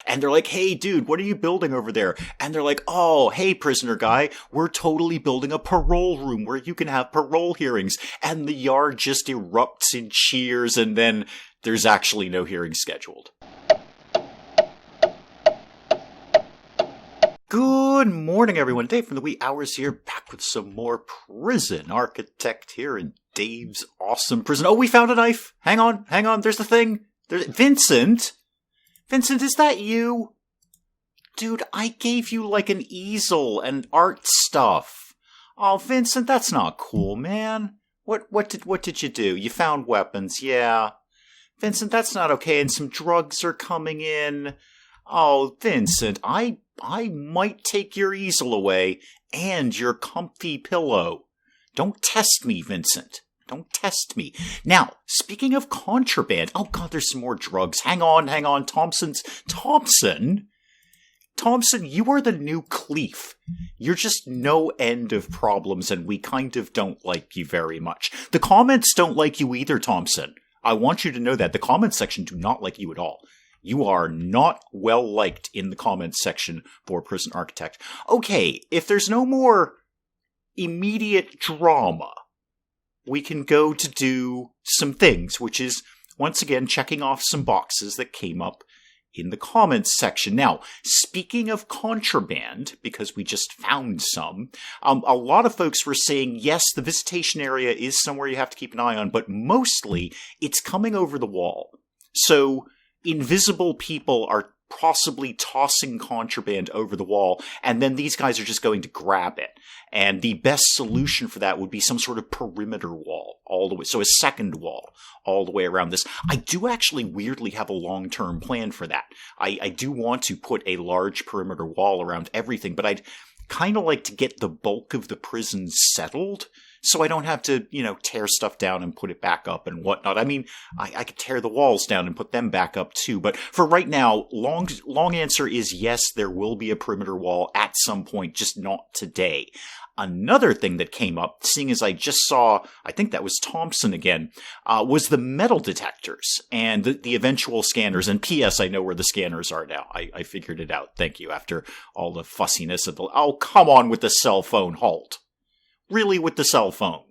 And they're like, hey, dude, what are you building over there? And they're like, oh, hey, prisoner guy, we're totally building a parole room where you can have parole hearings. And the yard just erupts in cheers, and then there's actually no hearing scheduled. Good morning, everyone. Dave from the wee hours here, back with some more Prison Architect here in Dave's awesome prison. Oh, we found a knife. Hang on. There's the thing. Vincent, is that you? Dude, I gave you like an easel and art stuff. Oh, Vincent, that's not cool, man. What did you do? You found weapons, yeah. Vincent, that's not okay, and some drugs are coming in. Oh, Vincent, I might take your easel away and your comfy pillow. Don't test me, Vincent. Don't test me. Now, speaking of contraband, oh god, there's some more drugs. Hang on, Thompson, you are the new Cleef. You're just no end of problems, and we kind of don't like you very much. The comments don't like you either, Thompson. I want you to know that. The comments section do not like you at all. You are not well liked in the comments section for Prison Architect. Okay, if there's no more immediate drama, we can go to do some things, which is, once again, checking off some boxes that came up in the comments section. Now, speaking of contraband, because we just found some, a lot of folks were saying, yes, the visitation area is somewhere you have to keep an eye on, but mostly it's coming over the wall. So invisible people are possibly tossing contraband over the wall, and then these guys are just going to grab it. And the best solution for that would be some sort of perimeter wall all the way. So a second wall all the way around this. I do actually weirdly have a long-term plan for that. I do want to put a large perimeter wall around everything, but I'd kind of like to get the bulk of the prison settled, so I don't have to, tear stuff down and put it back up and whatnot. I mean, I could tear the walls down and put them back up too. But for right now, long answer is yes, there will be a perimeter wall at some point, just not today. Another thing that came up, seeing as I just saw, I think that was Thompson again, was the metal detectors and the eventual scanners. And P.S., I know where the scanners are now. I figured it out. Thank you. After all the fussiness of oh, come on with the cell phone. Halt. Really, with the cell phone?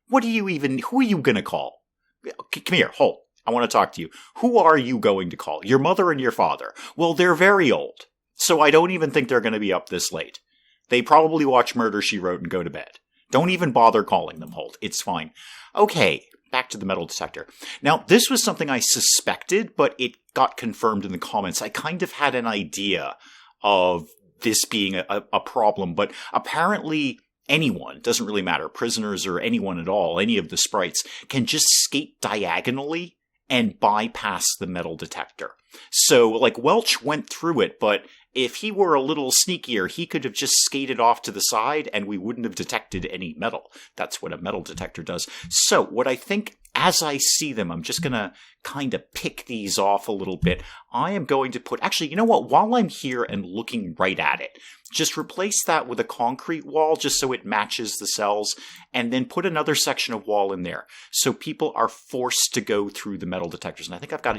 Who are you going to call? Come here, hold. I want to talk to you. Who are you going to call? Your mother and your father? Well, they're very old, so I don't even think they're going to be up this late. They probably watch Murder, She Wrote and go to bed. Don't even bother calling them, Holt. It's fine. Okay, back to the metal detector. Now, this was something I suspected, but it got confirmed in the comments. I kind of had an idea of this being a problem, but apparently anyone, doesn't really matter, prisoners or anyone at all, any of the sprites, can just skate diagonally and bypass the metal detector. So, Welch went through it, but if he were a little sneakier, he could have just skated off to the side and we wouldn't have detected any metal. That's what a metal detector does. So, what I think, as I see them, I'm just going to kind of pick these off a little bit. I am going to put, actually, you know what, while I'm here and looking right at it, just replace that with a concrete wall just so it matches the cells, and then put another section of wall in there. So people are forced to go through the metal detectors. And I think I've got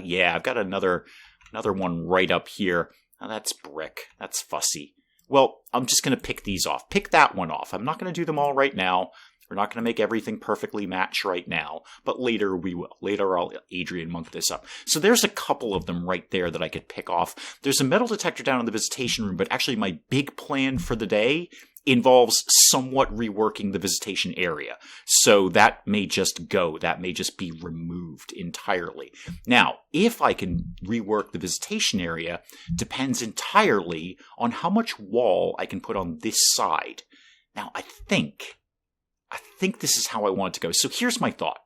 another one right up here. Now that's brick. That's fussy. Well, I'm just going to pick these off. Pick that one off. I'm not going to do them all right now. We're not going to make everything perfectly match right now, but later we will. Later I'll Adrian Monk this up. So there's a couple of them right there that I could pick off. There's a metal detector down in the visitation room, but actually my big plan for the day involves somewhat reworking the visitation area. So that may just go. That may just be removed entirely. Now, if I can rework the visitation area depends entirely on how much wall I can put on this side. Now, I think this is how I want it to go. So here's my thought.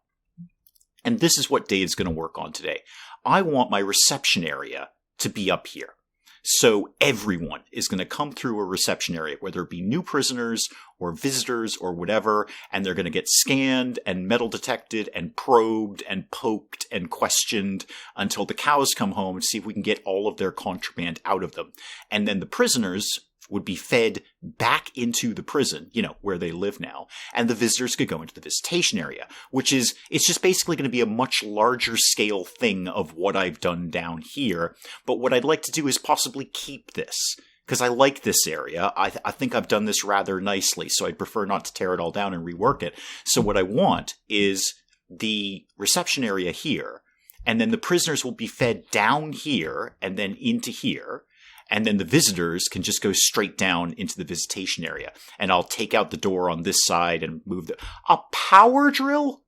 And this is what Dave's going to work on today. I want my reception area to be up here. So everyone is going to come through a reception area, whether it be new prisoners or visitors or whatever, and they're going to get scanned and metal detected and probed and poked and questioned until the cows come home to see if we can get all of their contraband out of them. And then the prisoners, would be fed back into the prison, where they live now, and the visitors could go into the visitation area, it's just basically going to be a much larger scale thing of what I've done down here. But what I'd like to do is possibly keep this, because I like this area. I think I've done this rather nicely, so I'd prefer not to tear it all down and rework it. So what I want is the reception area here, and then the prisoners will be fed down here and then into here, and then the visitors can just go straight down into the visitation area. And I'll take out the door on this side and move a power drill?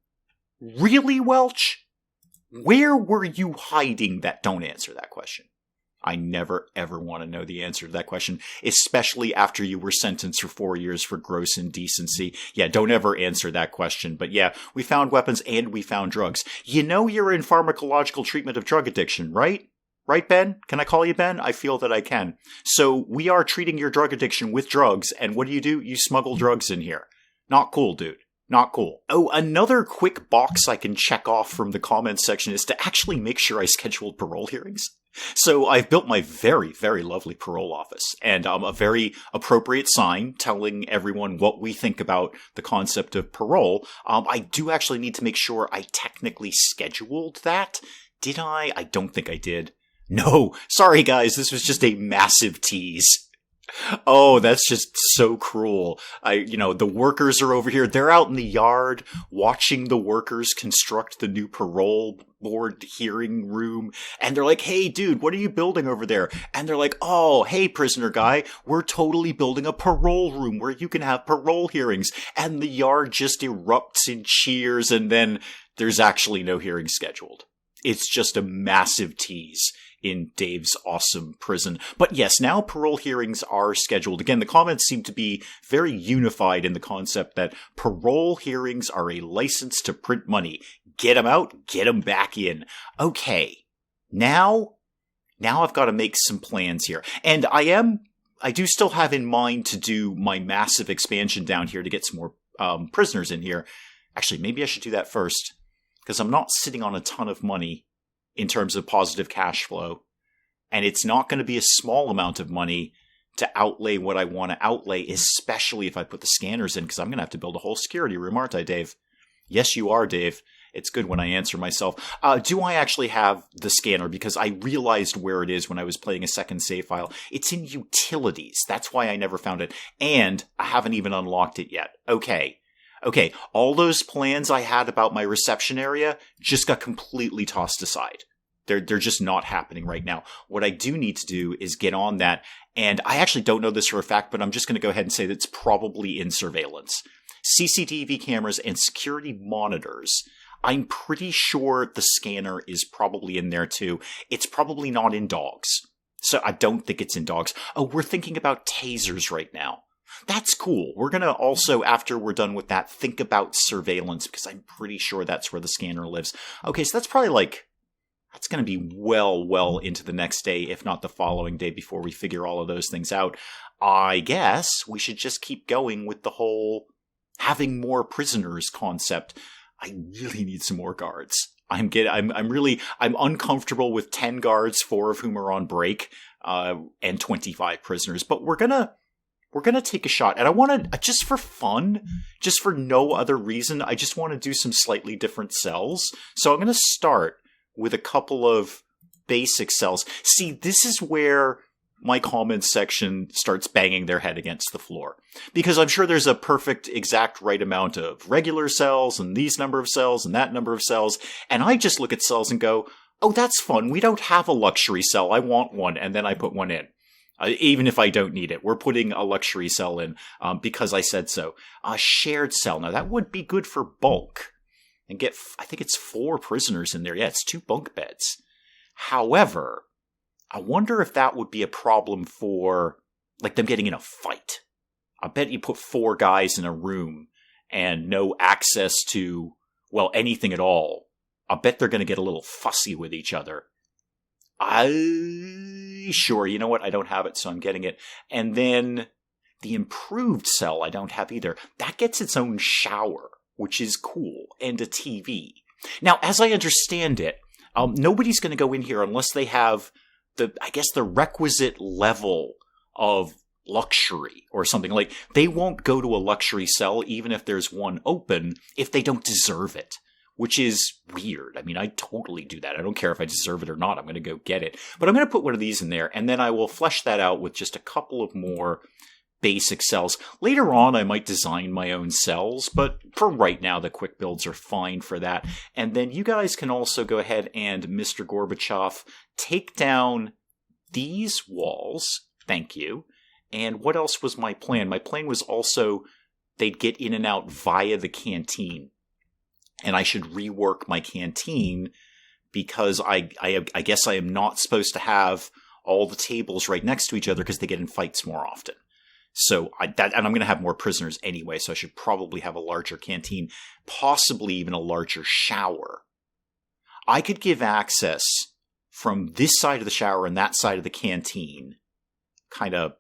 Really, Welch? Where were you hiding that? Don't answer that question. I never, ever want to know the answer to that question, especially after you were sentenced for 4 years for gross indecency. Yeah, don't ever answer that question. But yeah, we found weapons and we found drugs. You're in pharmacological treatment of drug addiction, right? Right, Ben? Can I call you Ben? I feel that I can. So we are treating your drug addiction with drugs, and what do? You smuggle drugs in here. Not cool, dude. Not cool. Oh, another quick box I can check off from the comments section is to actually make sure I scheduled parole hearings. So I've built my very, very lovely parole office, and a very appropriate sign telling everyone what we think about the concept of parole. I do actually need to make sure I technically scheduled that. Did I? I don't think I did. No, sorry guys, this was just a massive tease. Oh, that's just so cruel. The workers are over here. They're out in the yard watching the workers construct the new parole board hearing room. And they're like, hey, dude, what are you building over there? And they're like, oh, hey, prisoner guy, we're totally building a parole room where you can have parole hearings. And the yard just erupts in cheers. And then there's actually no hearing scheduled. It's just a massive tease in Dave's awesome prison. But yes, now parole hearings are scheduled. Again, the comments seem to be very unified in the concept that parole hearings are a license to print money. Get them out, get them back in. Okay, now I've got to make some plans here. And I do still have in mind to do my massive expansion down here to get some more prisoners in here. Actually, maybe I should do that first, because I'm not sitting on a ton of money in terms of positive cash flow. And it's not going to be a small amount of money to outlay what I want to outlay, especially if I put the scanners in, because I'm going to have to build a whole security room, aren't I, Dave? Yes, you are, Dave. It's good when I answer myself. Do I actually have the scanner? Because I realized where it is when I was playing a second save file. It's in utilities. That's why I never found it. And I haven't even unlocked it yet. Okay, all those plans I had about my reception area just got completely tossed aside. They're just not happening right now. What I do need to do is get on that, and I actually don't know this for a fact, but I'm just going to go ahead and say that it's probably in surveillance. CCTV cameras and security monitors. I'm pretty sure the scanner is probably in there too. It's probably not in dogs. So I don't think it's in dogs. Oh, we're thinking about tasers right now. That's cool. We're going to also, after we're done with that, think about surveillance, because I'm pretty sure that's where the scanner lives. Okay, so that's probably that's going to be well into the next day, if not the following day, before we figure all of those things out. I guess we should just keep going with the whole having more prisoners concept. I really need some more guards. I'm uncomfortable with 10 guards, 4 of whom are on break, and 25 prisoners, but we're going to take a shot. And I want to, just for fun, just for no other reason, I just want to do some slightly different cells. So I'm going to start with a couple of basic cells. See, this is where my comments section starts banging their head against the floor. Because I'm sure there's a perfect, exact right amount of regular cells, and these number of cells, and that number of cells. And I just look at cells and go, oh, that's fun. We don't have a luxury cell. I want one. And then I put one in. Even if I don't need it, we're putting a luxury cell in because I said so. A shared cell. Now, that would be good for bulk. And I think it's 4 prisoners in there. Yeah, it's 2 bunk beds. However, I wonder if that would be a problem for, them getting in a fight. I bet you put 4 guys in a room and no access to, anything at all. I bet they're going to get a little fussy with each other. Sure, you know what? I don't have it, so I'm getting it. And then the improved cell I don't have either. That gets its own shower, which is cool, and a TV. Now, as I understand it, nobody's going to go in here unless they have the requisite level of luxury or something. Like, they won't go to a luxury cell even if there's one open if they don't deserve it, which is weird. I mean, I totally do that. I don't care if I deserve it or not. I'm going to go get it. But I'm going to put one of these in there, and then I will flesh that out with just a couple of more basic cells. Later on, I might design my own cells, but for right now, the quick builds are fine for that. And then you guys can also go ahead and, Mr. Gorbachev, take down these walls. Thank you. And what else was my plan? My plan was also they'd get in and out via the canteen. And I should rework my canteen because I guess I am not supposed to have all the tables right next to each other because they get in fights more often. So and I'm going to have more prisoners anyway, so I should probably have a larger canteen, possibly even a larger shower. I could give access from this side of the shower and that side of the canteen. Kind of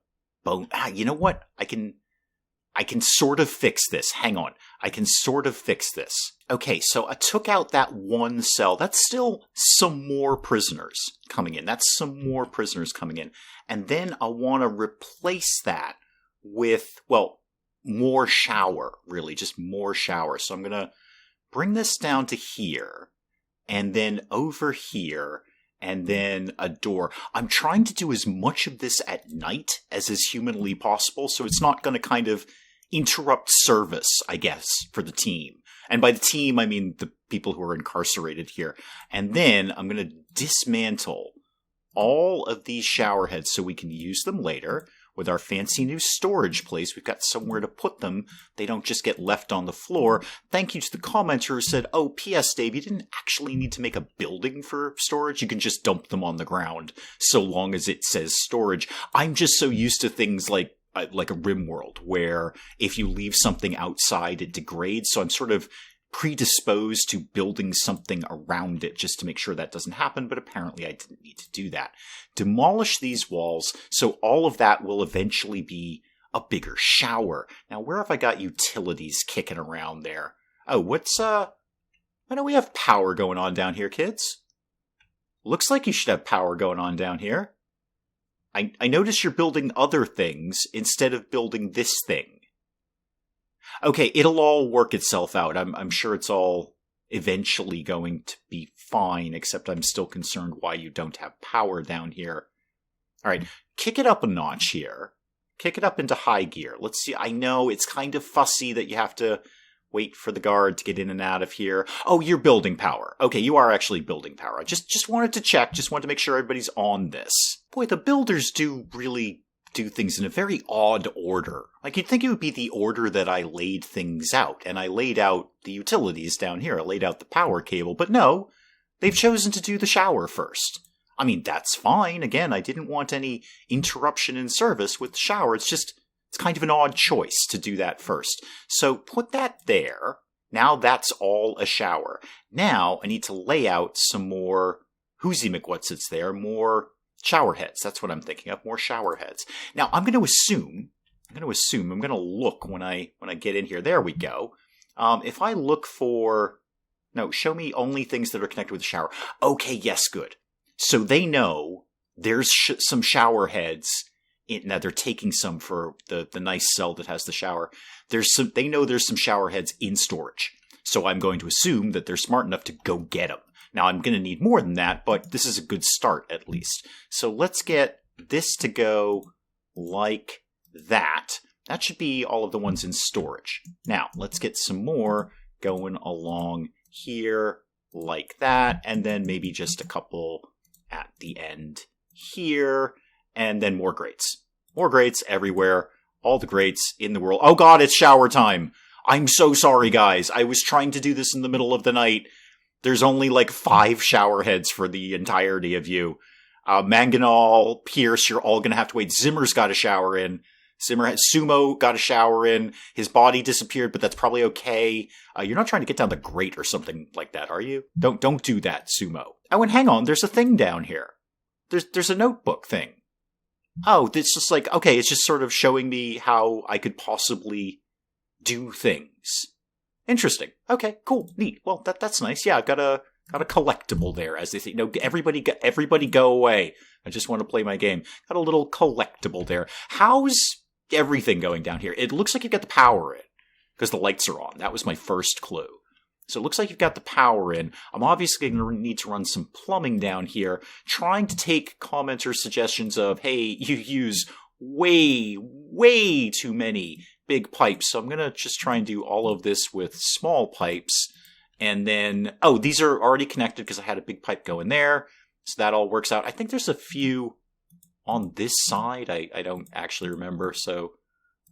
you know what? I can sort of fix this. Hang on. I can sort of fix this. Okay, so I took out that one cell. That's still some more prisoners coming in. And then I want to replace that with, well, more shower, really. Just more shower. So I'm going to bring this down to here. And then over here. And then a door. I'm trying to do as much of this at night as is humanly possible, so it's not going to kind of interrupt service, I guess, for the team. And by the team, I mean the people who are incarcerated here. And then I'm going to dismantle all of these shower heads so we can use them later. With our fancy new storage place, we've got somewhere to put them. They don't just get left on the floor. Thank you to the commenter who said, oh, P.S. Dave, you didn't actually need to make a building for storage. You can just dump them on the ground so long as it says storage. I'm just so used to things like a Rim World, where if you leave something outside, it degrades. So I'm sort of predisposed to building something around it just to make sure that doesn't happen, but apparently I didn't need to do that. Demolish these walls, so all of that will eventually be a bigger shower. Now, where have I got utilities kicking around there? Oh, why don't we have power going on down here, kids? Looks like you should have power going on down here. I notice you're building other things instead of building this thing. Okay, it'll all work itself out. I'm sure it's all eventually going to be fine, except I'm still concerned why you don't have power down here. All right, kick it up a notch here. Kick it up into high gear. Let's see. I know it's kind of fussy that you have to wait for the guard to get in and out of here. Oh, you're building power. Okay, you are actually building power. I just wanted to check. Just wanted to make sure everybody's on this. Boy, the builders do really do things in a very odd order. Like, you'd think it would be the order that I laid things out, and I laid out the utilities down here. I laid out the power cable, but no, they've chosen to do the shower first. I mean, that's fine. Again, I didn't want any interruption in service with the shower. It's kind of an odd choice to do that first. So put that there. Now that's all a shower. Now I need to lay out some more Whoozy McWhatsits there, more shower heads. That's what I'm thinking of, more shower heads. Now I'm going to look when I get in here. There we go. If I look for, no, show me only things that are connected with the shower. Okay, yes, good. So they know there's some shower heads. Now they're taking some for the nice cell that has the shower. They know there's some shower heads in storage. So I'm going to assume that they're smart enough to go get them. Now I'm going to need more than that, but this is a good start at least. So let's get this to go like that. That should be all of the ones in storage. Now let's get some more going along here like that. And then maybe just a couple at the end here. And then more grates. More grates everywhere. All the grates in the world. Oh god, it's shower time. I'm so sorry, guys. I was trying to do this in the middle of the night. There's only like 5 shower heads for the entirety of you. Manganol, Pierce, you're all going to have to wait. Zimmer's got a shower in. Sumo got a shower in. His body disappeared, but that's probably okay. You're not trying to get down the grate or something like that, are you? Don't do that, Sumo. Oh, and hang on. There's a thing down here. There's a notebook thing. Oh, it's just like, okay, it's just sort of showing me how I could possibly do things. Interesting. Okay, cool, neat. Well, that's nice. Yeah, I've got a Got a collectible there, as they say. No, everybody go away. I just want to play my game. Got a little collectible there. How's everything going down here? It looks like you've got the power in, because the lights are on. That was my first clue. So it looks like you've got the power in. I'm obviously going to need to run some plumbing down here, trying to take commenter suggestions of, hey, you use way too many big pipes. So I'm going to just try and do all of this with small pipes. And then, oh, these are already connected because I had a big pipe going there. So that all works out. I think there's a few on this side. I don't actually remember. So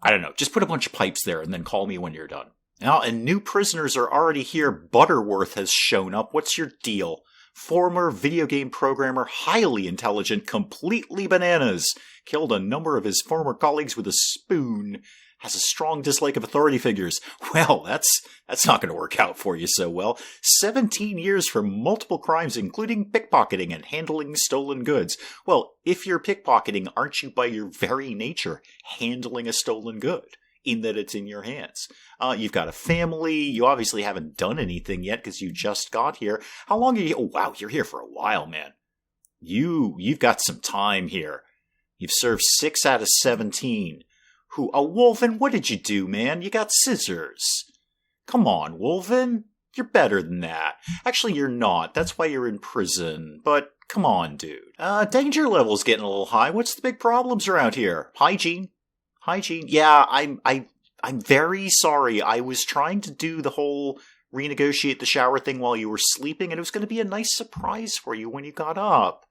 I don't know. Just put a bunch of pipes there and then call me when you're done. Now, and new prisoners are already here. Butterworth has shown up. What's your deal? Former video game programmer, highly intelligent, completely bananas. Killed a number of his former colleagues with a spoon. Has a strong dislike of authority figures. Well, that's not going to work out for you so well. 17 years for multiple crimes, including pickpocketing and handling stolen goods. Well, if you're pickpocketing, aren't you by your very nature handling a stolen good? In that it's in your hands. You've got a family. You obviously haven't done anything yet because you just got here. How long are you? Oh, wow, you're here for a while, man. You've got some time here. You've served 6 out of 17. Wolven, what did you do, man? You got scissors. Come on, Wolven. You're better than that. Actually, you're not. That's why you're in prison. But come on, dude. Danger level's getting a little high. What's the big problems around here? Hygiene. Yeah, I'm very sorry. I was trying to do the whole renegotiate the shower thing while you were sleeping, and it was going to be a nice surprise for you when you got up.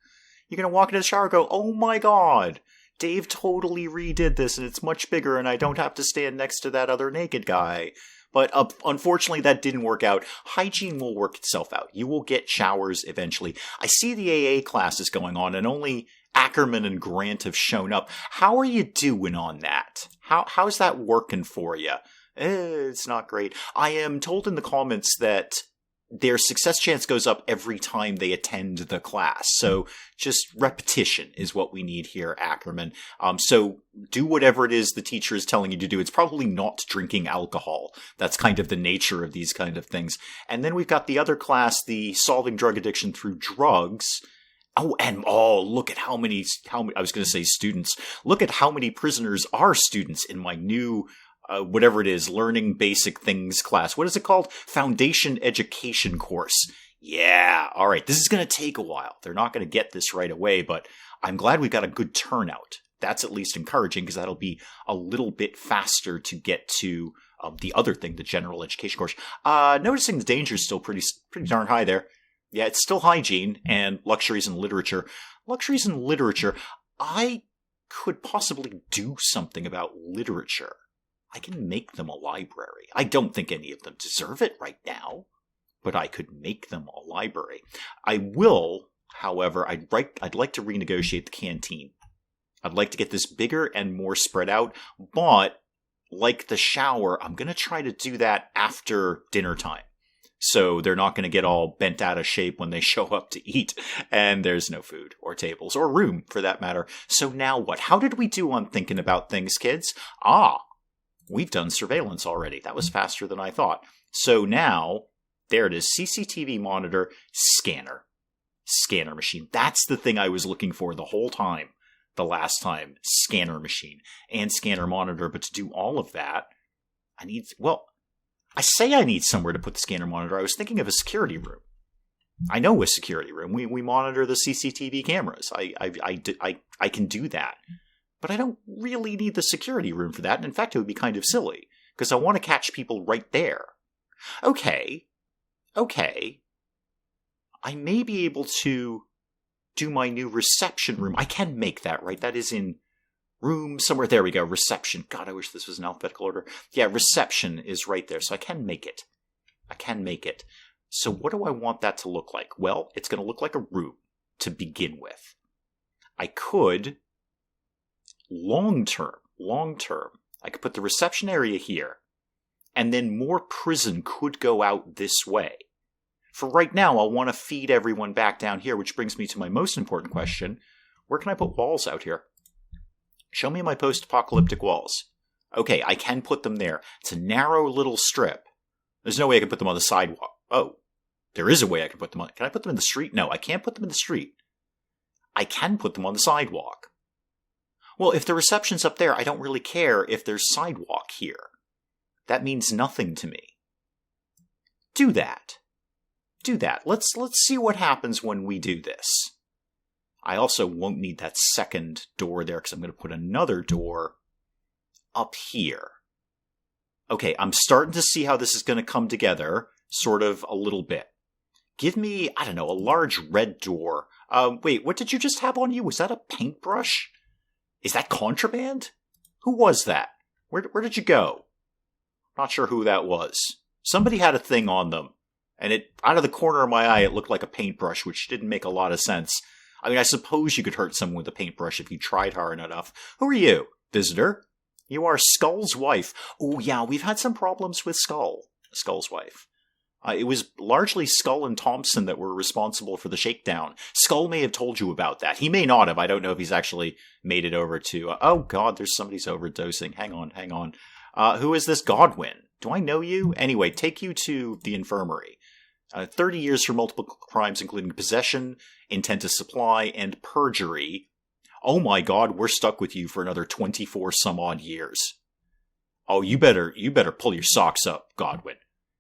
You're going to walk into the shower and go, oh my god, Dave totally redid this, and it's much bigger, and I don't have to stand next to that other naked guy. But unfortunately, that didn't work out. Hygiene will work itself out. You will get showers eventually. I see the AA classes going on, and only Ackerman and Grant have shown up. How are you doing on that? How's that working for you? It's not great. I am told in the comments that their success chance goes up every time they attend the class. So just repetition is what we need here, Ackerman. So do whatever it is the teacher is telling you to do. It's probably not drinking alcohol. That's kind of the nature of these kind of things. And then we've got the other class, the solving drug addiction through drugs. Look at how many, I was going to say students. Look at how many prisoners are students in my new whatever it is, learning basic things class. What is it called? Foundation education course. Yeah. All right. This is going to take a while. They're not going to get this right away, but I'm glad we've got a good turnout. That's at least encouraging because that'll be a little bit faster to get to the other thing, the general education course. Noticing the danger is still pretty darn high there. Yeah, it's still hygiene and luxuries and literature. Luxuries and literature. I could possibly do something about literature. I can make them a library. I don't think any of them deserve it right now, but I could make them a library. I will, however, I'd like to renegotiate the canteen. I'd like to get this bigger and more spread out, but like the shower, I'm going to try to do that after dinner time. So they're not going to get all bent out of shape when they show up to eat, and there's no food or tables or room for that matter. So now what? How did we do on thinking about things, kids? We've done surveillance already. That was faster than I thought. So now, there it is. CCTV monitor, scanner. Scanner machine. That's the thing I was looking for the whole time. The last time. Scanner machine. And scanner monitor. But to do all of that, I need somewhere to put the scanner monitor. I was thinking of a security room. I know a security room. We monitor the CCTV cameras. I can do that. But I don't really need the security room for that. And in fact, it would be kind of silly, because I want to catch people right there. Okay. I may be able to do my new reception room. I can make that, right? That is in room somewhere. There we go. Reception. God, I wish this was in alphabetical order. Yeah, reception is right there. So I can make it. So what do I want that to look like? Well, it's going to look like a room to begin with. I could... Long term, I could put the reception area here, and then more prison could go out this way. For right now, I'll want to feed everyone back down here, which brings me to my most important question. Where can I put walls out here? Show me my post-apocalyptic walls. Okay, I can put them there. It's a narrow little strip. There's no way I can put them on the sidewalk. Oh, There is a way I can put them on. Can I put them in the street? No, I can't put them in the street. I can put them on the sidewalk. Well, if the reception's up there, I don't really care if there's sidewalk here. That means nothing to me. Do that. Do that. Let's see what happens when we do this. I also won't need that second door there because I'm going to put another door up here. Okay, I'm starting to see how this is going to come together, sort of a little bit. Give me, I don't know, a large red door. Wait, what did you just have on you? Was that a paintbrush? Is that Contraband? Who was that? Where did you go? Not sure who that was. Somebody had a thing on them, and it out of the corner of my eye, it looked like a paintbrush, which didn't make a lot of sense. I mean, I suppose you could hurt someone with a paintbrush if you tried hard enough. Who are you, visitor? You are Skull's wife. Oh yeah, we've had some problems with Skull's wife. It was largely Skull and Thompson that were responsible for the shakedown. Skull may have told you about that. He may not have. I don't know if he's actually made it over to... oh god, there's somebody's overdosing. Hang on. Who is this Godwin? Do I know you? Anyway, take you to the infirmary. 30 years for multiple crimes, including possession, intent to supply, and perjury. Oh my god, we're stuck with you for another 24 some odd years. Oh, you better pull your socks up, Godwin.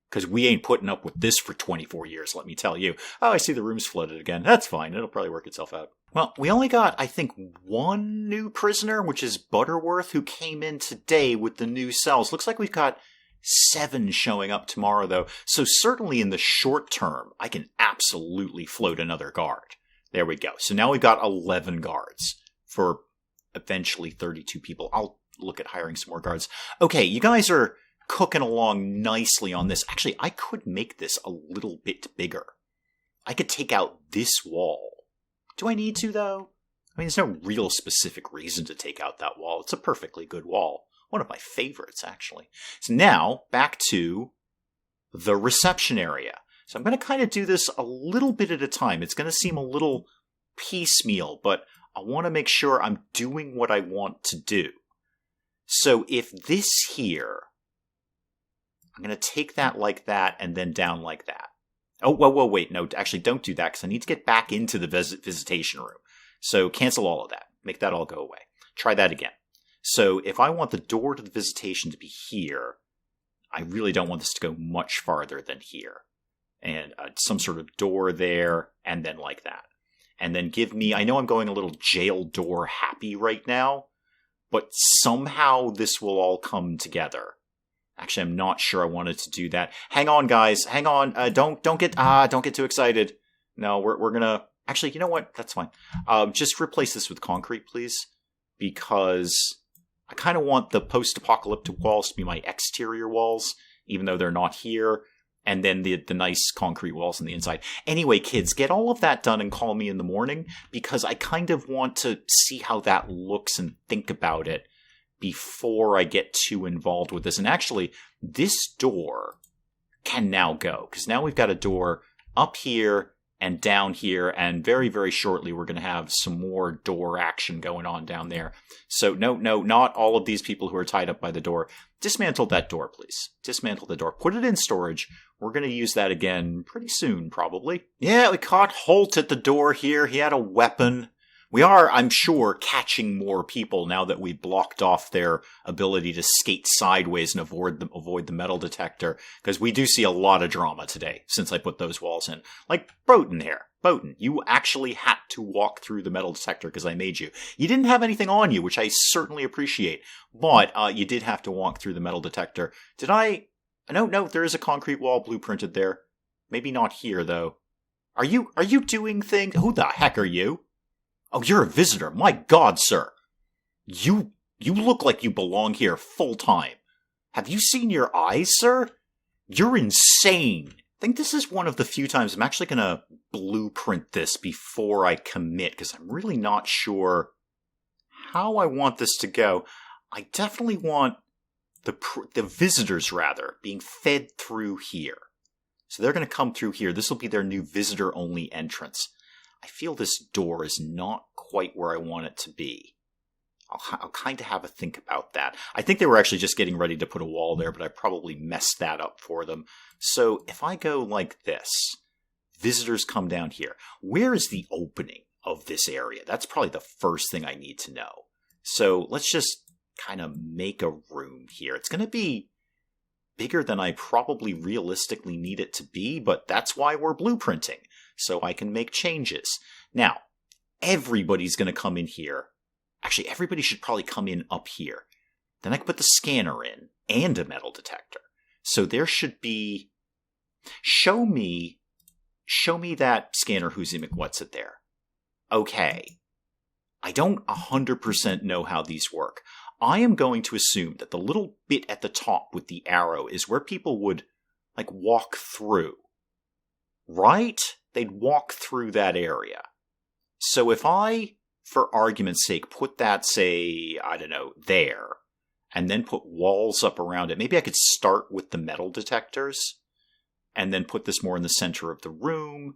Because we ain't putting up with this for 24 years, let me tell you. Oh, I see the room's flooded again. That's fine. It'll probably work itself out. Well, we only got, I think, one new prisoner, which is Butterworth, who came in today with the new cells. Looks like we've got 7 showing up tomorrow, though. So certainly in the short term, I can absolutely float another guard. There we go. So now we've got 11 guards for eventually 32 people. I'll look at hiring some more guards. Okay, you guys are cooking along nicely on this. Actually, I could make this a little bit bigger. I could take out this wall. Do I need to, though? I mean, there's no real specific reason to take out that wall. It's a perfectly good wall. One of my favorites, actually. So now, back to the reception area. So I'm going to kind of do this a little bit at a time. It's going to seem a little piecemeal, but I want to make sure I'm doing what I want to do. So if this here... I'm going to take that like that and then down like that. Oh, wait. No, actually don't do that because I need to get back into the visitation room. So cancel all of that. Make that all go away. Try that again. So if I want the door to the visitation to be here, I really don't want this to go much farther than here. And some sort of door there and then like that. And then give me, I know I'm going a little jail door happy right now, but somehow this will all come together. Actually, I'm not sure I wanted to do that. Hang on, guys. Hang on. Don't get too excited. No, we're gonna... Actually, you know what? That's fine. Just replace this with concrete, please. Because I kind of want the post-apocalyptic walls to be my exterior walls, even though they're not here. And then the nice concrete walls on the inside. Anyway, kids, get all of that done and call me in the morning, because I kind of want to see how that looks and think about it before I get too involved with this. And actually, this door can now go, because now we've got a door up here and down here, and very, very shortly we're going to have some more door action going on down there. So no, not all of these people who are tied up by the door. Dismantle that door, please. Dismantle the door. Put it in storage. We're going to use that again pretty soon, probably. Yeah, we caught Holt at the door here. He had a weapon. We are, I'm sure, catching more people now that we blocked off their ability to skate sideways and avoid the metal detector, because we do see a lot of drama today since I put those walls in. Like Broughton here. Broughton, you actually had to walk through the metal detector because I made you. You didn't have anything on you, which I certainly appreciate, but you did have to walk through the metal detector. Did I? No, there is a concrete wall blueprinted there. Maybe not here, though. Are you doing things? Who the heck are you? Oh, you're a visitor. My God, sir. You look like you belong here full time. Have you seen your eyes, sir? You're insane. I think this is one of the few times I'm actually going to blueprint this before I commit, because I'm really not sure how I want this to go. I definitely want the visitors, rather, being fed through here. So they're going to come through here. This will be their new visitor-only entrance. I feel this door is not quite where I want it to be. I'll kind of have a think about that. I think they were actually just getting ready to put a wall there, but I probably messed that up for them. So if I go like this, Visitors come down here. Where is the opening of this area? That's probably the first thing I need to know. So let's just kind of make a room here. It's going to be bigger than I probably realistically need it to be, but that's why we're blueprinting, so I can make changes. Now, everybody's going to come in here. Actually, everybody should probably come in up here. Then I can put the scanner in and a metal detector. So there should be... Show me that scanner who's in what's it there. Okay. I don't 100% know how these work. I am going to assume that the little bit at the top with the arrow is where people would, like, walk through. Right? They'd walk through that area. So if I, for argument's sake, put that, say, I don't know, there, and then put walls up around it, maybe I could start with the metal detectors, and then put this more in the center of the room.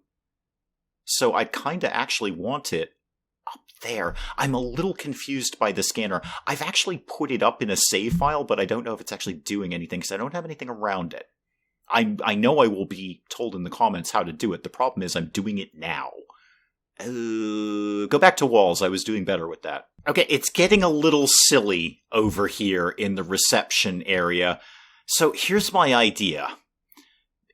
So I'd kind of actually want it up there. I'm a little confused by the scanner. I've actually put it up in a save file, but I don't know if it's actually doing anything because I don't have anything around it. I know I will be told in the comments how to do it. The problem is I'm doing it now. Go back to walls. I was doing better with that. Okay, it's getting a little silly over here in the reception area. So here's my idea.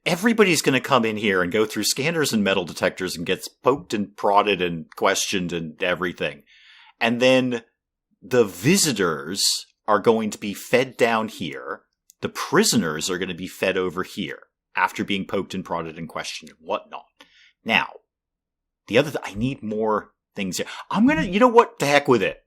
Everybody's going to come in here and go through scanners and metal detectors and gets poked and prodded and questioned and everything. And then the visitors are going to be fed down here. The prisoners are going to be fed over here after being poked and prodded and questioned and whatnot. Now, I need more things here. You know what? The heck with it.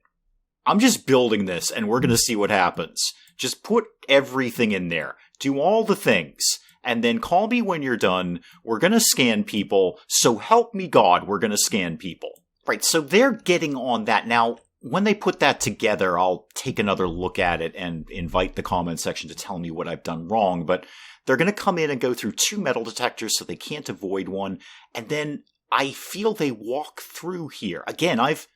I'm just building this and we're going to see what happens. Just put everything in there. Do all the things. And then call me when you're done. We're going to scan people. So help me God, we're going to scan people. Right, so they're getting on that. Now, when they put that together, I'll take another look at it and invite the comment section to tell me what I've done wrong. But they're going to come in and go through 2 metal detectors so they can't avoid one. And then I feel they walk through here. Again, I've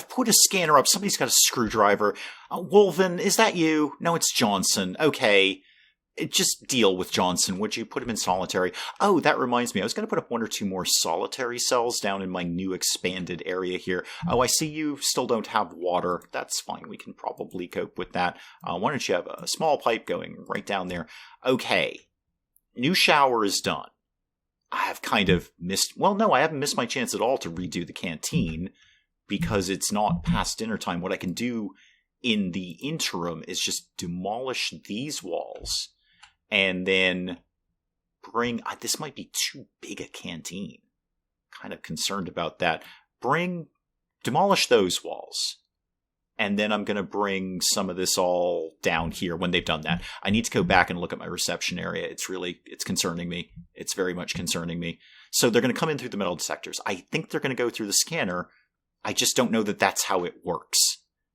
put a scanner up. Somebody's got a screwdriver. Wolven, is that you? No, it's Johnson. Okay. Just deal with Johnson, would you? Put him in solitary. Oh, that reminds me. I was going to put up 1 or 2 more solitary cells down in my new expanded area here. Oh, I see you still don't have water. That's fine. We can probably cope with that. Why don't you have a small pipe going right down there? Okay. New shower is done. I have kind of missed... Well, no, I haven't missed my chance at all to redo the canteen because it's not past dinner time. What I can do in the interim is just demolish these walls. And then bring... this might be too big a canteen. Kind of concerned about that. Demolish those walls. And then I'm going to bring some of this all down here when they've done that. I need to go back and look at my reception area. It's concerning me. It's very much concerning me. So they're going to come in through the metal detectors. I think they're going to go through the scanner. I just don't know that that's how it works.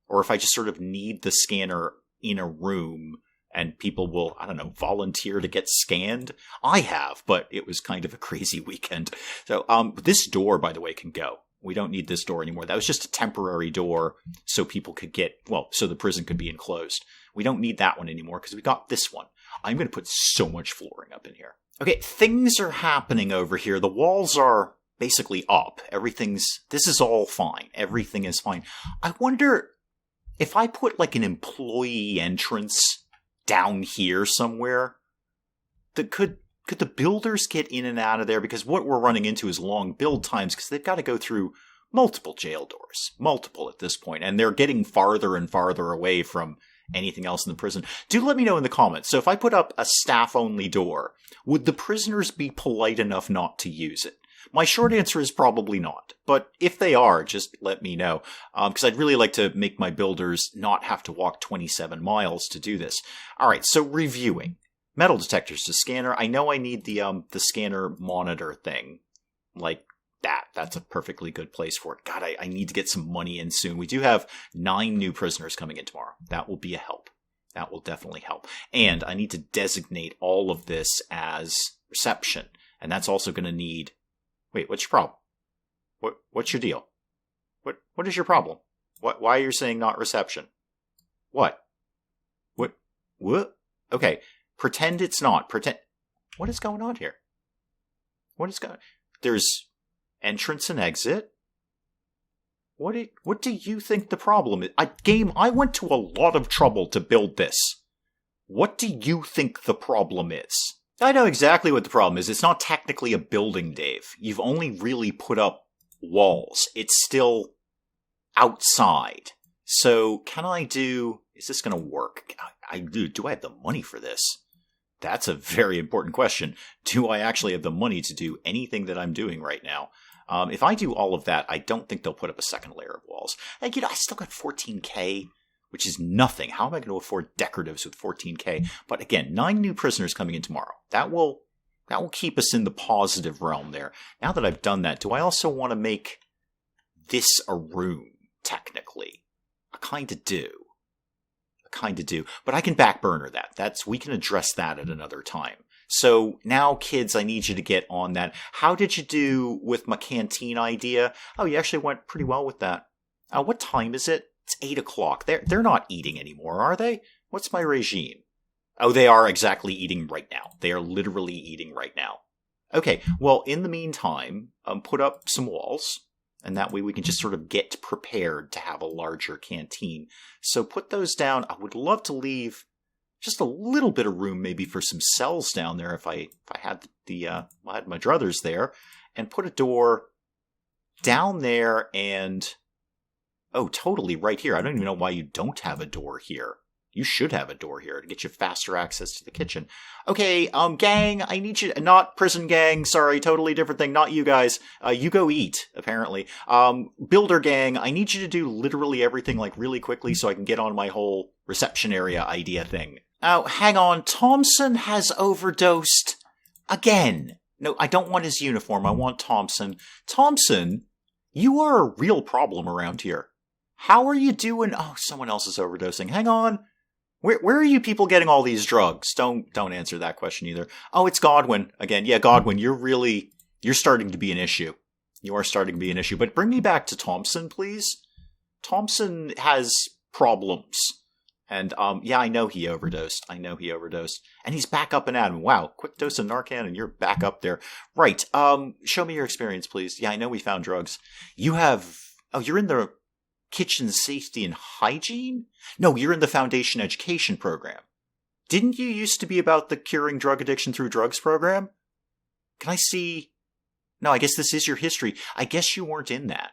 Or if I just sort of need the scanner in a room... and people will, I don't know, volunteer to get scanned. I have, but it was kind of a crazy weekend. So this door, by the way, can go. We don't need this door anymore. That was just a temporary door so people could so the prison could be enclosed. We don't need that one anymore because we got this one. I'm going to put so much flooring up in here. Okay, things are happening over here. The walls are basically up. This is all fine. Everything is fine. I wonder if I put like an employee entrance down here somewhere, could the builders get in and out of there? Because what we're running into is long build times because they've got to go through multiple jail doors. Multiple at this point. And they're getting farther and farther away from anything else in the prison. Do let me know in the comments. So if I put up a staff-only door, would the prisoners be polite enough not to use it? My short answer is probably not. But if they are, just let me know. Because I'd really like to make my builders not have to walk 27 miles to do this. Alright, so reviewing. Metal detectors to scanner. I know I need the scanner monitor thing. Like that. That's a perfectly good place for it. God, I need to get some money in soon. We do have 9 new prisoners coming in tomorrow. That will be a help. That will definitely help. And I need to designate all of this as reception. And that's also going to need... Wait, what's your problem? What's your deal? What is your problem? Why are you saying not reception? What? Okay, pretend it's not. What is going on here? There's entrance and exit. What do you think the problem is? I went to a lot of trouble to build this. What do you think the problem is? I know exactly what the problem is. It's not technically a building, Dave. You've only really put up walls. It's still outside. So, can I do... Is this going to work? Do I have the money for this? That's a very important question. Do I actually have the money to do anything that I'm doing right now? If I do all of that, I don't think they'll put up a second layer of walls. I still got 14k, which is nothing. How am I going to afford decoratives with 14k? But again, 9 new prisoners coming in tomorrow. That will keep us in the positive realm there. Now that I've done that, do I also want to make this a room, technically? I kind of do. But I can back burner that. We can address that at another time. So now, kids, I need you to get on that. How did you do with my canteen idea? Oh, you actually went pretty well with that. What time is it? It's 8 o'clock. They're not eating anymore, are they? What's my regime? Oh, they are exactly eating right now. They are literally eating right now. Okay, well, in the meantime, put up some walls. And that way we can just sort of get prepared to have a larger canteen. So put those down. I would love to leave just a little bit of room maybe for some cells down there if I had I had my druthers there. And put a door down there and... Oh, totally right here. I don't even know why you don't have a door here. You should have a door here to get you faster access to the kitchen. Okay, gang, I need you... Not prison gang, sorry, totally different thing. Not you guys. You go eat, apparently. Builder gang, I need you to do literally everything, like, really quickly so I can get on my whole reception area idea thing. Oh, hang on. Thompson has overdosed again. No, I don't want his uniform. I want Thompson. Thompson, you are a real problem around here. How are you doing? Oh, someone else is overdosing. Hang on. Where are you people getting all these drugs? Don't answer that question either. Oh, it's Godwin again. Yeah, Godwin, you're starting to be an issue. You are starting to be an issue. But bring me back to Thompson, please. Thompson has problems. And, yeah, I know he overdosed. And he's back up and at him. Wow, quick dose of Narcan and you're back up there. Right, show me your experience, please. Yeah, I know we found drugs. You're in the kitchen safety and hygiene? No, you're in the foundation education program. Didn't you used to be about the curing drug addiction through drugs program? Can I see... No, I guess this is your history. I guess you weren't in that.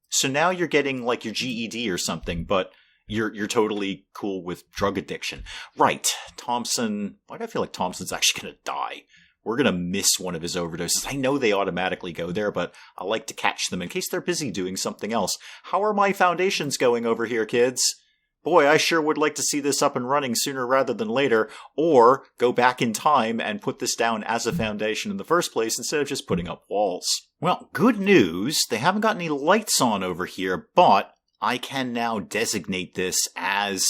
So now you're getting, like, your GED or something, but... You're totally cool with drug addiction. Right. Thompson... Why do I feel like Thompson's actually going to die? We're going to miss one of his overdoses. I know they automatically go there, but I like to catch them in case they're busy doing something else. How are my foundations going over here, kids? Boy, I sure would like to see this up and running sooner rather than later, or go back in time and put this down as a foundation in the first place instead of just putting up walls. Well, good news. They haven't got any lights on over here, but... I can now designate this as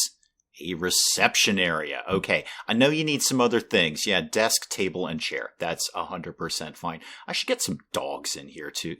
a reception area. Okay, I know you need some other things. Yeah, desk, table, and chair. That's 100% fine. I should get some dogs in here too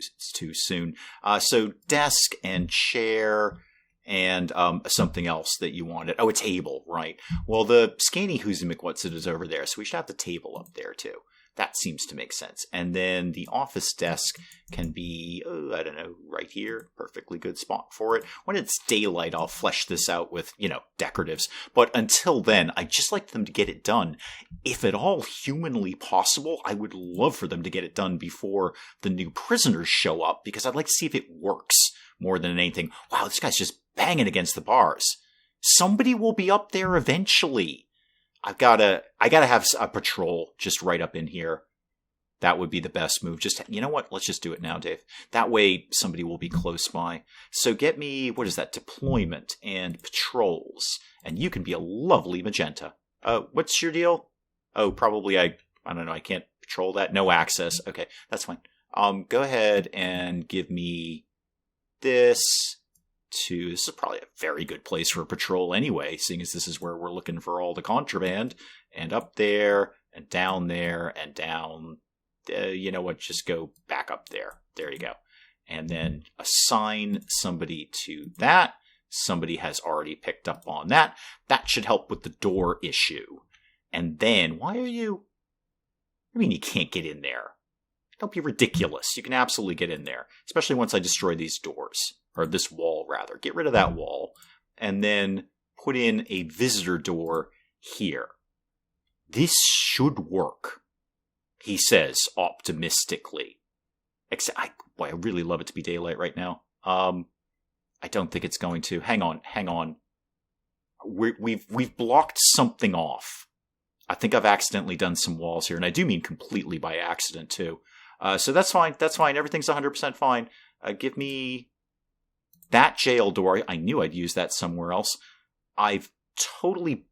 soon. So desk and chair and something else that you wanted. Oh, a table, right. Well, the Scanny Who's McWhatsit is over there, so we should have the table up there too. That seems to make sense. And then the office desk can be, I don't know, right here. Perfectly good spot for it. When it's daylight, I'll flesh this out with, decoratives. But until then, I'd just like them to get it done. If at all humanly possible, I would love for them to get it done before the new prisoners show up, because I'd like to see if it works more than anything. Wow, this guy's just banging against the bars. Somebody will be up there eventually. I gotta have a patrol just right up in here. That would be the best move. You know what? Let's just do it now, Dave. That way somebody will be close by. So get me, what is that? Deployment and patrols. And you can be a lovely magenta. What's your deal? Oh, probably I don't know. I can't patrol that. No access. Okay, that's fine. Go ahead and give me this. This is probably a very good place for a patrol anyway, seeing as this is where we're looking for all the contraband. And up there, and down there, and down. You know what? Just go back up there. There you go. And then assign somebody to that. Somebody has already picked up on that. That should help with the door issue. And then, why are you... I mean, you can't get in there. Don't be ridiculous. You can absolutely get in there, especially once I destroy these doors. Or this wall, rather. Get rid of that wall. And then put in a visitor door here. This should work, he says optimistically. Except, I really love it to be daylight right now. I don't think it's going to. Hang on. We've blocked something off. I think I've accidentally done some walls here, and I do mean completely by accident too. So that's fine. Everything's 100% fine. Give me that jail door. I knew I'd use that somewhere else. I've totally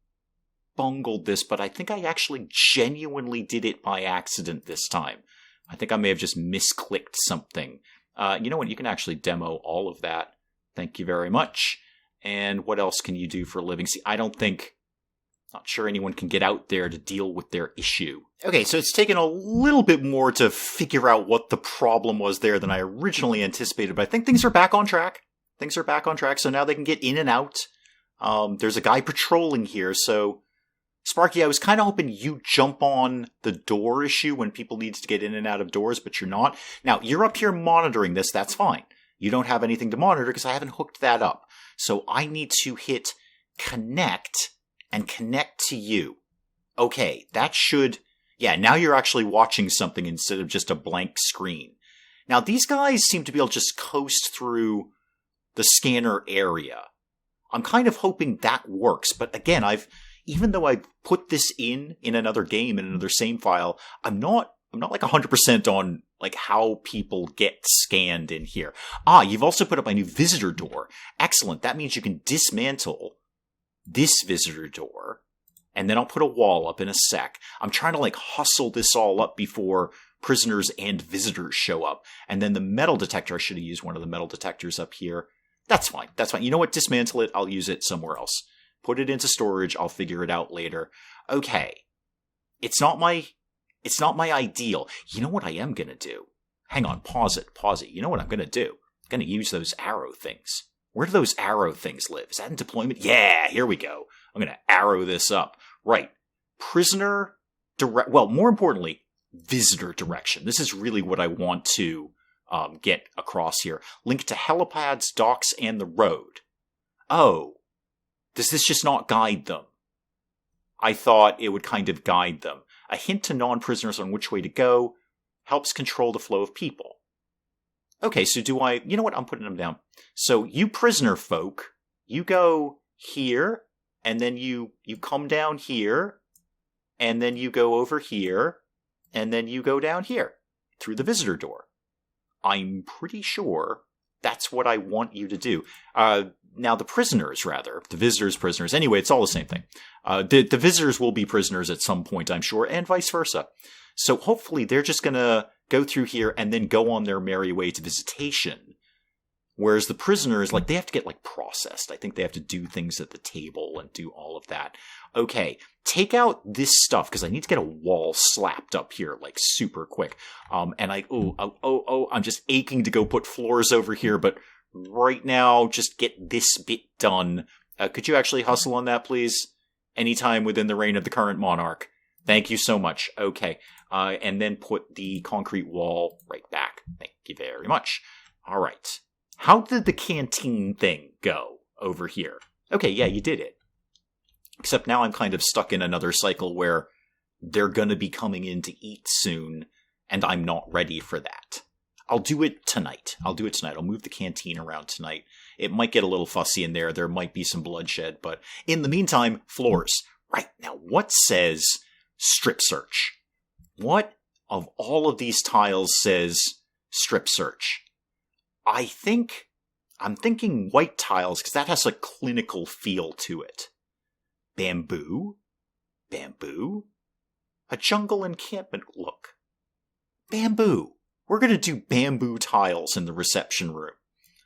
bungled this, but I think I actually genuinely did it by accident this time. I think I may have just misclicked something. You know what? You can actually demo all of that. Thank you very much. And what else can you do for a living? See, not sure anyone can get out there to deal with their issue. Okay, so it's taken a little bit more to figure out what the problem was there than I originally anticipated, but I think things are back on track. So now they can get in and out. There's a guy patrolling here, so Sparky, I was kind of hoping you'd jump on the door issue when people need to get in and out of doors, but you're not. Now, you're up here monitoring this, that's fine. You don't have anything to monitor because I haven't hooked that up. So I need to hit connect and connect to you. Okay, that should... Yeah, now you're actually watching something instead of just a blank screen. Now, these guys seem to be able to just coast through the scanner area. I'm kind of hoping that works, but again, even though I put this in another game, in another same file, I'm not like 100% on like how people get scanned in here. You've also put up my new visitor door. Excellent. That means you can dismantle this visitor door, and then I'll put a wall up in a sec. I'm trying to like hustle this all up before prisoners and visitors show up. And then the metal detector, I should have used one of the metal detectors up here. That's fine. You know what? Dismantle it. I'll use it somewhere else. Put it into storage. I'll figure it out later. Okay. It's not my ideal. You know what I am going to do? Hang on. Pause it. You know what I'm going to do? I'm going to use those arrow things. Where do those arrow things live? Is that in deployment? Yeah, here we go. I'm going to arrow this up. Right. Prisoner more importantly, visitor direction. This is really what I want to get across here. Link to helipads, docks, and the road. Oh. Does this just not guide them? I thought it would kind of guide them. A hint to non-prisoners on which way to go helps control the flow of people. Okay, so you know what? I'm putting them down. So you prisoner folk, you go here, and then you come down here, and then you go over here, and then you go down here, through the visitor door. I'm pretty sure that's what I want you to do. Now the visitors prisoners, anyway, it's all the same thing. The visitors will be prisoners at some point, I'm sure, and vice versa. So hopefully they're just going to go through here and then go on their merry way to visitation. Whereas the prisoners, they have to get, processed. I think they have to do things at the table and do all of that. Okay, take out this stuff, because I need to get a wall slapped up here, super quick. And I'm just aching to go put floors over here, but right now, just get this bit done. Could you actually hustle on that, please? Anytime within the reign of the current monarch. Thank you so much. Okay, and then put the concrete wall right back. Thank you very much. All right. How did the canteen thing go over here? Okay, yeah, you did it. Except now I'm kind of stuck in another cycle where they're going to be coming in to eat soon, and I'm not ready for that. I'll do it tonight. I'll move the canteen around tonight. It might get a little fussy in there. There might be some bloodshed, but in the meantime, floors. Right, now what says strip search? What of all of these tiles says strip search? I'm thinking white tiles, because that has a clinical feel to it. Bamboo? A jungle encampment look. Bamboo. We're going to do bamboo tiles in the reception room.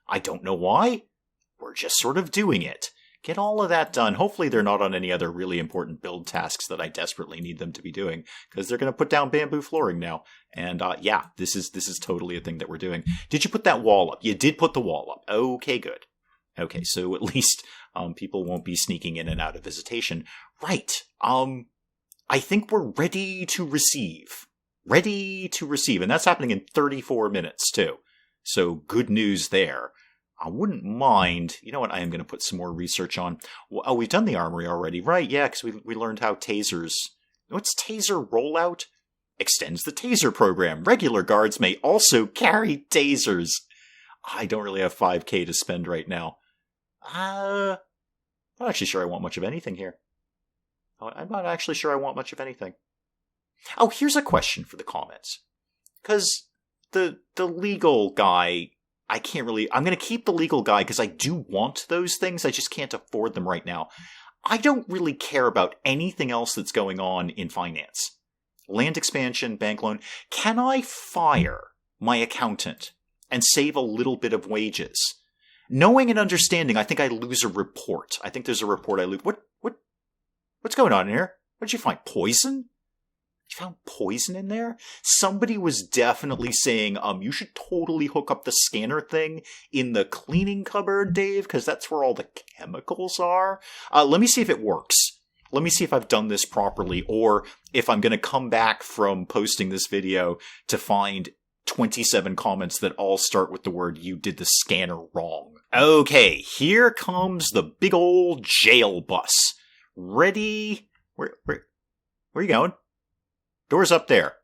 I don't know why. We're just sort of doing it. Get all of that done. Hopefully they're not on any other really important build tasks that I desperately need them to be doing, because they're going to put down bamboo flooring now. And yeah, this is totally a thing that we're doing. Did you put that wall up? You did put the wall up. Okay, good. Okay, so at least people won't be sneaking in and out of visitation. Right. I think we're ready to receive Ready to receive. And that's happening in 34 minutes, too. So good news there. I wouldn't mind. You know what? I am going to put some more research on. Oh, we've done the armory already. Right, yeah, because we learned how tasers... What's taser rollout? Extends the taser program. Regular guards may also carry tasers. I don't really have 5K to spend right now. I'm not actually sure I want much of anything here. I'm not actually sure I want much of anything. Oh, here's a question for the comments. Because the legal guy, I can't really... I'm going to keep the legal guy because I do want those things. I just can't afford them right now. I don't really care about anything else that's going on in finance. Land expansion, bank loan. Can I fire my accountant and save a little bit of wages? Knowing and understanding, I think I lose a report. I think there's a report I lose. What's going on in here? What did you find? Poison? You found poison in there? Somebody was definitely saying, you should totally hook up the scanner thing in the cleaning cupboard, Dave, because that's where all the chemicals are. Let me see if it works. Let me see if I've done this properly, or if I'm going to come back from posting this video to find 27 comments that all start with the word, "You did the scanner wrong." Okay, here comes the big old jail bus. Ready? Where are you going? Door's up there.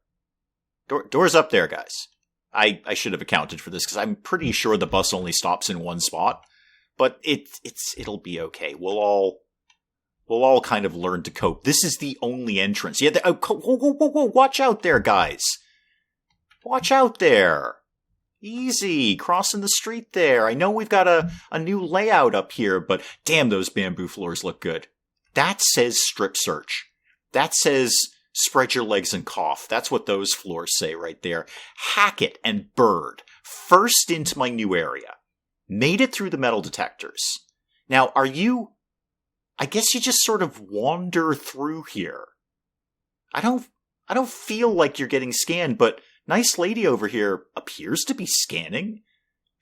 Door's up there, guys. I should have accounted for this because I'm pretty sure the bus only stops in one spot, but it'll be okay. We'll all kind of learn to cope. This is the only entrance. Yeah. Whoa! Watch out there, guys. Watch out there. Easy, crossing the street there. I know we've got a new layout up here, but damn, those bamboo floors look good. That says strip search. That says spread your legs and cough. That's what those floors say right there. Hackett and Bird, first into my new area. Made it through the metal detectors. Now, I guess you just sort of wander through here. I don't feel like you're getting scanned, but nice lady over here appears to be scanning.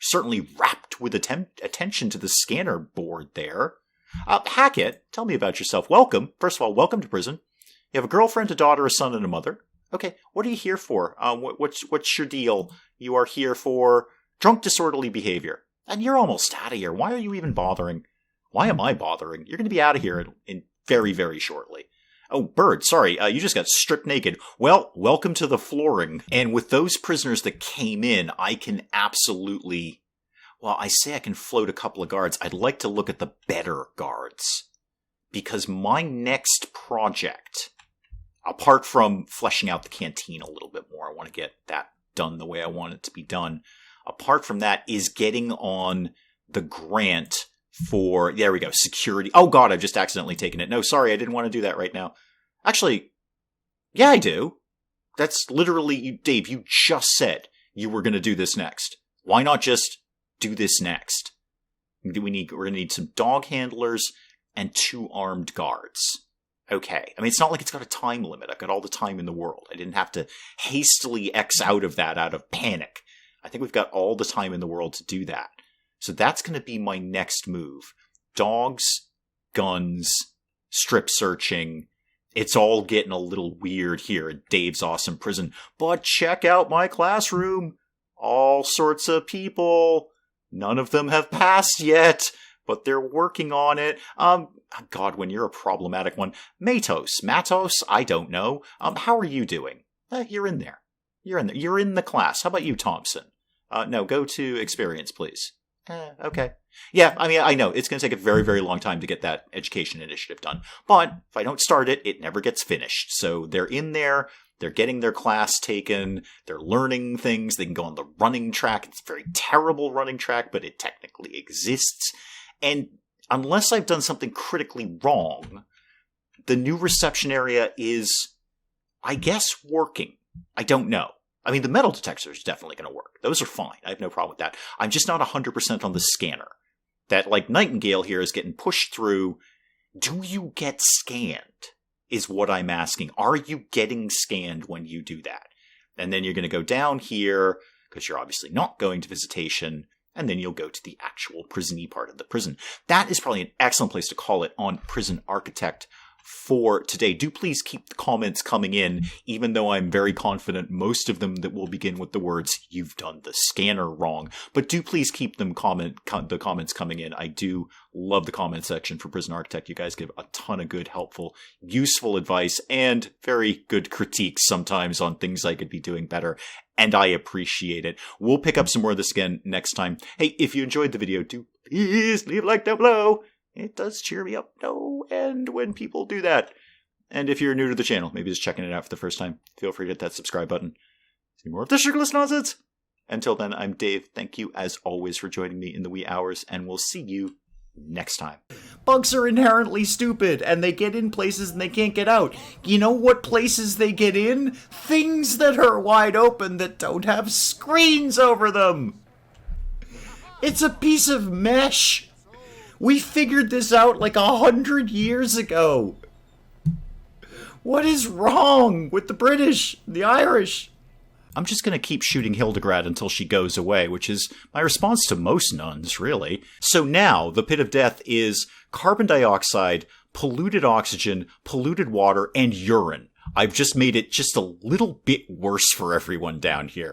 Certainly rapt with attention to the scanner board there. Hackett, tell me about yourself. Welcome. First of all, welcome to prison. You have a girlfriend, a daughter, a son, and a mother. Okay, what are you here for? What's your deal? You are here for drunk, disorderly behavior. And you're almost out of here. Why are you even bothering? Why am I bothering? You're going to be out of here in very, very shortly. Oh, Bird, sorry, you just got stripped naked. Well, welcome to the flooring. And with those prisoners that came in, I can absolutely... Well, I say I can float a couple of guards. I'd like to look at the better guards. Because my next project, apart from fleshing out the canteen a little bit more, I want to get that done the way I want it to be done. Apart from that is getting on the grant for, there we go, security. Oh god, I've just accidentally taken it. No, sorry, I didn't want to do that right now. Actually, yeah, I do. That's literally, Dave, you just said you were going to do this next. Why not just do this next? We're going to need some dog handlers and 2 armed guards. Okay. I mean, it's not like it's got a time limit. I've got all the time in the world. I didn't have to hastily X out of that out of panic. I think we've got all the time in the world to do that. So that's going to be my next move. Dogs, guns, strip searching. It's all getting a little weird here at Dave's awesome prison. But check out my classroom. All sorts of people. None of them have passed yet, but they're working on it. God, when you're a problematic one. Matos, I don't know. How are you doing? You're in there. You're in there. You're in the class. How about you, Thompson? No, go to experience, please. Okay. Yeah, I mean, I know it's going to take a very, very long time to get that education initiative done. But if I don't start it, it never gets finished. So they're in there. They're getting their class taken. They're learning things. They can go on the running track. It's a very terrible running track, but it technically exists. And unless I've done something critically wrong, the new reception area is, I guess, working. I don't know. I mean, the metal detector is definitely going to work. Those are fine. I have no problem with that. I'm just not 100% on the scanner. That, like, Nightingale here is getting pushed through. Do you get scanned? Is what I'm asking. Are you getting scanned when you do that? And then you're going to go down here, because you're obviously not going to visitation, and then you'll go to the actual prison-y part of the prison. That is probably an excellent place to call it on Prison Architect. for today. Do please keep the comments coming in, even though I'm very confident most of them that will begin with the words, "You've done the scanner wrong." But do please keep them the comments coming in. I do love the comment section for Prison Architect. You guys give a ton of good, helpful, useful advice and very good critiques sometimes on things I could be doing better. And I appreciate it. We'll pick up some more of this again next time. Hey, if you enjoyed the video, do please leave a like down below. It does cheer me up no end when people do that. And if you're new to the channel, maybe just checking it out for the first time, feel free to hit that subscribe button. See more of this sugarless nonsense. Until then, I'm Dave. Thank you, as always, for joining me in the wee hours, and we'll see you next time. Bugs are inherently stupid, and they get in places and they can't get out. You know what places they get in? Things that are wide open that don't have screens over them. It's a piece of mesh. We figured this out like 100 years ago. What is wrong with the British, the Irish? I'm just going to keep shooting Hildegarde until she goes away, which is my response to most nuns, really. So now, the pit of death is carbon dioxide, polluted oxygen, polluted water, and urine. I've just made it just a little bit worse for everyone down here.